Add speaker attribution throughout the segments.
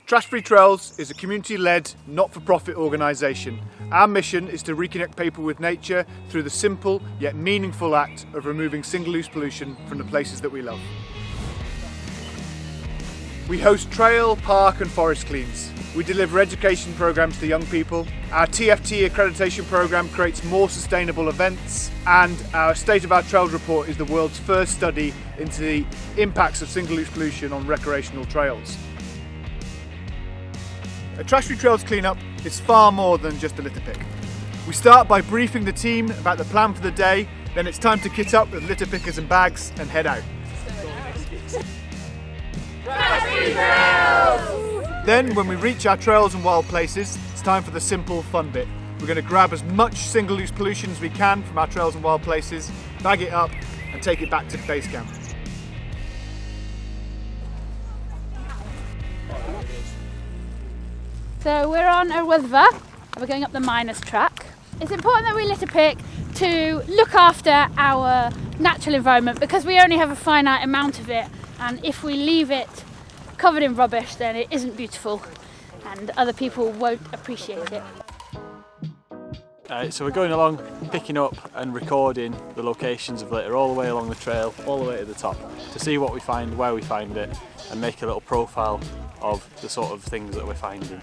Speaker 1: Trash Free Trails is a community-led, not-for-profit organisation. Our mission is to reconnect people with nature through the simple yet meaningful act of removing single-use pollution from the places that we love. We host trail, park and forest cleans. We deliver education programmes to young people. Our TFT accreditation programme creates more sustainable events, and our State of Our Trails report is the world's first study into the impacts of single-use pollution on recreational trails. A Trash Free Trails cleanup is far more than just a litter pick. We start by briefing the team about the plan for the day, then it's time to kit up with litter pickers and bags and head out. Trash Free Trails! Then, when we reach our trails and wild places, it's time for the simple fun bit. We're going to grab as much single-use pollution as we can from our trails and wild places, bag it up and take it back to base camp.
Speaker 2: So we're on Wyddfa and we're going up the Miners Track. It's important that we litter pick to look after our natural environment because we only have a finite amount of it, and if we leave it covered in rubbish then it isn't beautiful and other people won't appreciate it.
Speaker 3: So we're going along, picking up and recording the locations of litter all the way along the trail, all the way to the top, to see what we find, where we find it, and make a little profile of the sort of things that we're finding.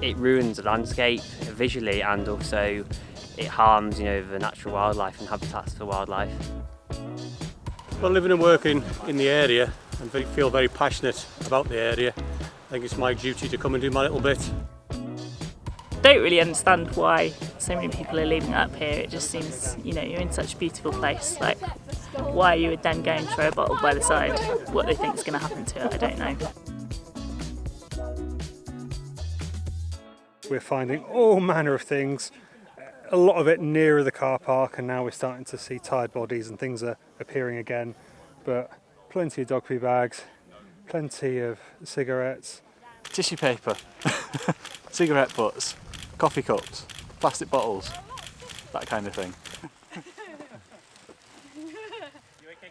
Speaker 4: It ruins the landscape visually, and also it harms, the natural wildlife and habitats for wildlife.
Speaker 5: Well, living and working in the area and feel very passionate about the area, I think it's my duty to come and do my little bit.
Speaker 6: Don't really understand why so many people are leaving it up here. It just seems, you're in such a beautiful place. Like, why you would then go and throw a bottle by the side, what they think is going to happen to it, I don't know.
Speaker 7: We're finding all manner of things, a lot of it nearer the car park, and now we're starting to see tired bodies and things are appearing again, but plenty of dog poo bags, plenty of cigarettes.
Speaker 3: Tissue paper, cigarette butts, coffee cups, plastic bottles, that kind of thing.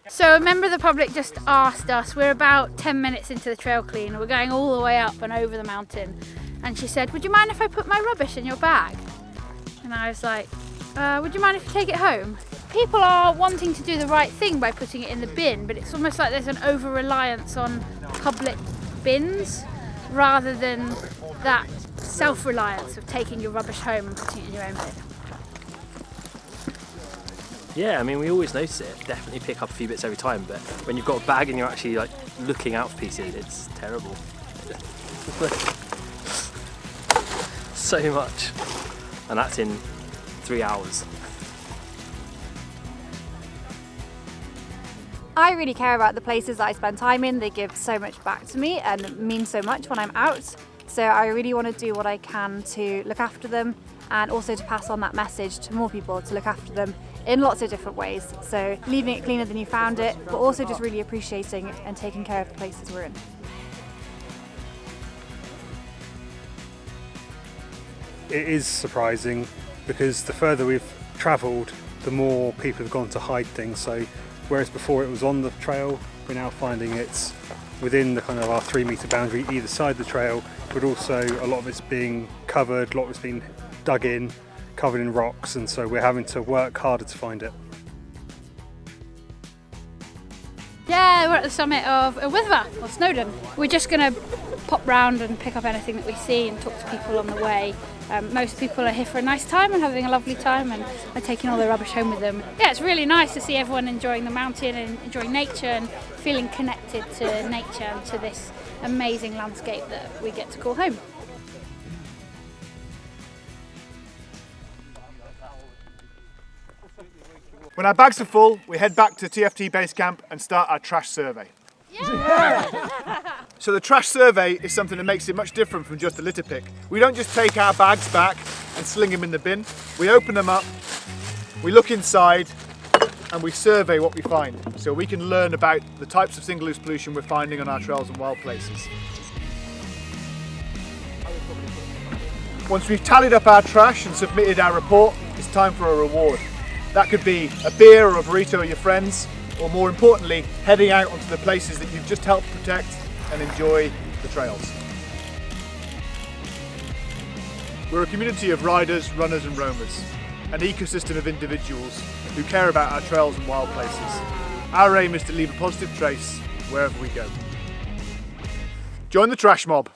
Speaker 2: So a member of the public just asked us, we're about 10 minutes into the trail clean, we're going all the way up and over the mountain, and she said, would you mind if I put my rubbish in your bag? And I was like, would you mind if you take it home? People are wanting to do the right thing by putting it in the bin, but it's almost like there's an over-reliance on public bins rather than that self-reliance of taking your rubbish home and putting it in your own bin.
Speaker 8: Yeah, we always notice it. Definitely pick up a few bits every time, but when you've got a bag and you're actually looking out for pieces, it's terrible. So much. And that's in 3 hours.
Speaker 9: I really care about the places that I spend time in. They give so much back to me and mean so much when I'm out. So I really want to do what I can to look after them and also to pass on that message to more people to look after them in lots of different ways. So leaving it cleaner than you found it, but also just really appreciating and taking care of the places we're in.
Speaker 7: It is surprising because the further we've travelled, the more people have gone to hide things. So whereas before it was on the trail, we're now finding it's within the kind of our 3 metre boundary either side of the trail, but also a lot of it's being covered, a lot of it's been dug in, covered in rocks, and so we're having to work harder to find it.
Speaker 2: Yeah, we're at the summit of Wyddfa, or Snowdon. We're just going to pop round and pick up anything that we see and talk to people on the way. Most people are here for a nice time and having a lovely time and are taking all their rubbish home with them. Yeah, it's really nice to see everyone enjoying the mountain and enjoying nature and feeling connected to nature and to this amazing landscape that we get to call home.
Speaker 1: When our bags are full, we head back to TFT base camp and start our trash survey.
Speaker 2: Yeah.
Speaker 1: So the trash survey is something that makes it much different from just a litter pick. We don't just take our bags back and sling them in the bin. We open them up, we look inside, and we survey what we find so we can learn about the types of single-use pollution we're finding on our trails and wild places. Once we've tallied up our trash and submitted our report, it's time for a reward. That could be a beer or a burrito with your friends, or more importantly, heading out onto the places that you've just helped protect and enjoy the trails. We're a community of riders, runners and roamers, an ecosystem of individuals who care about our trails and wild places. Our aim is to leave a positive trace wherever we go. Join the trash mob.